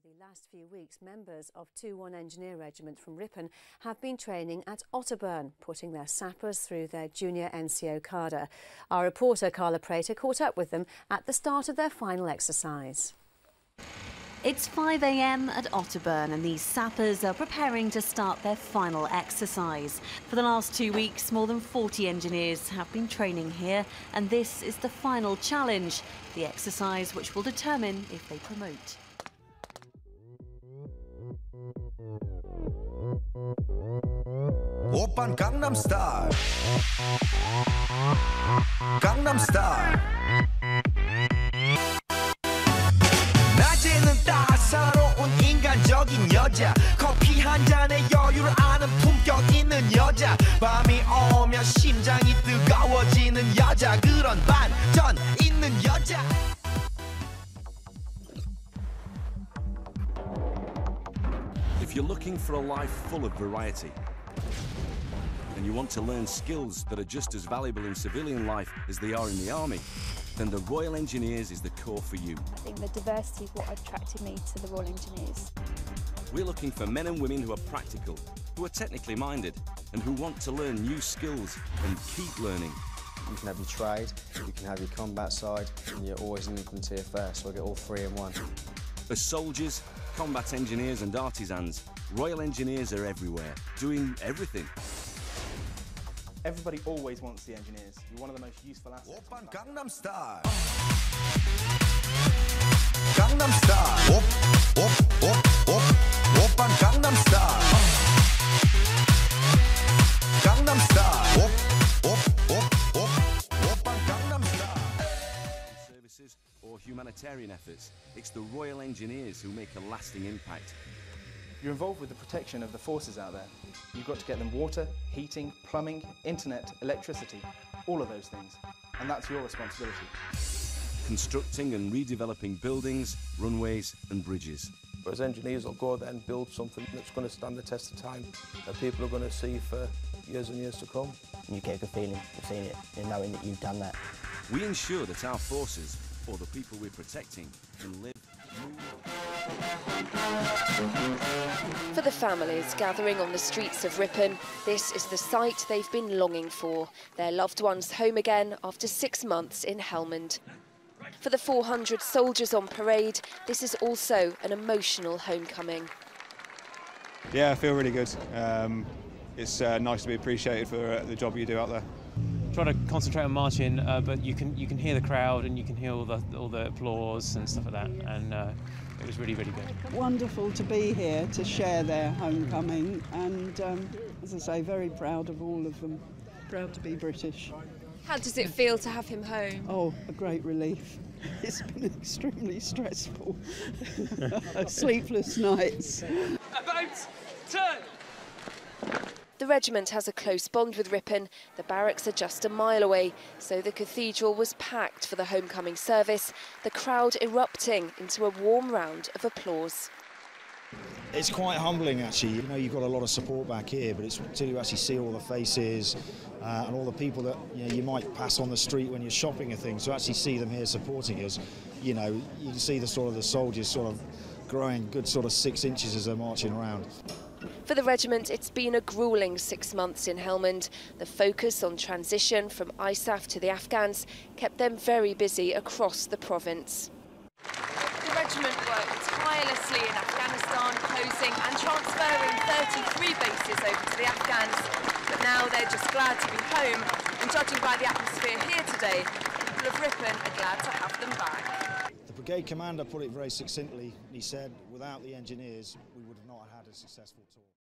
The last few weeks, members of 2-1 Engineer Regiment from Ripon have been training at Otterburn, putting their sappers through their junior NCO cadre. Our reporter Carla Prater caught up with them at the start of their final exercise. It's 5 a.m. at Otterburn and these sappers are preparing to start their final exercise. For the last 2 weeks, more than 40 engineers have been training here, and this is the final challenge, the exercise which will determine if they promote. 오빤 강남 스타일 강남 스타일 낮에는 따사로운 인간적인 여자 커피 한 잔에 여유를 아는 품격 있는 여자 밤이 오면 심장이 뜨거워지는 여자 그런 반전 있는 여자 If you're looking for a life full of variety and you want to learn skills that are just as valuable in civilian life as they are in the army, then the Royal Engineers is the core for you. I think the diversity is what attracted me to the Royal Engineers. We're looking for men and women who are practical, who are technically minded, and who want to learn new skills and keep learning. You can have your trade, you can have your combat side, and you're always an infantry affair, so I get all three in one. As soldiers, combat engineers and artisans, Royal Engineers are everywhere, doing everything. Everybody always wants the engineers. You're one of the most useful assets. 오빤 강남 스타일 강남 스타일 오빤 강남 스타일 강남 스타일 오빤 강남 스타일 Services or humanitarian efforts, it's the Royal Engineers who make a lasting impact. You're involved with the protection of the forces out there. You've got to get them water, heating, plumbing, internet, electricity, all of those things. And that's your responsibility. Constructing and redeveloping buildings, runways and bridges. As engineers, will go there and build something that's going to stand the test of time, that people are going to see for years and years to come. You get a good feeling of seeing it and knowing that you've done that. We ensure that our forces, or the people we're protecting, can live, For the families gathering on the streets of Ripon, this is the sight they've been longing for, their loved ones home again after 6 months in Helmand. For the 400 soldiers on parade, this is also an emotional homecoming. Yeah, I feel really good. It's nice to be appreciated for the job you do out there. Try to concentrate on marching, but you can hear the crowd and you can hear all the applause and stuff like that, and it was really, really good. Wonderful to be here to share their homecoming, and as I say, very proud of all of them. Proud to be British. How does it feel to have him home? Oh, a great relief. It's been extremely stressful. Sleepless nights. About turn! The regiment has a close bond with Ripon. The barracks are just a mile away, so the cathedral was packed for the homecoming service, the crowd erupting into a warm round of applause. It's quite humbling, actually. You know, you've got a lot of support back here, but it's until you actually see all the faces and all the people that you might pass on the street when you're shopping and things, to actually see them here supporting us. You know, you can see the soldiers sort of growing good 6 inches as they're marching around. For the regiment, it's been a gruelling 6 months in Helmand. The focus on transition from ISAF to the Afghans kept them very busy across the province. The regiment worked tirelessly in Afghanistan, closing and transferring 33 bases over to the Afghans. But now they're just glad to be home, and judging by the atmosphere here today, the people of Ripon are glad to have them back. The brigade commander put it very succinctly. He said, without the engineers, we would have not had a successful tour.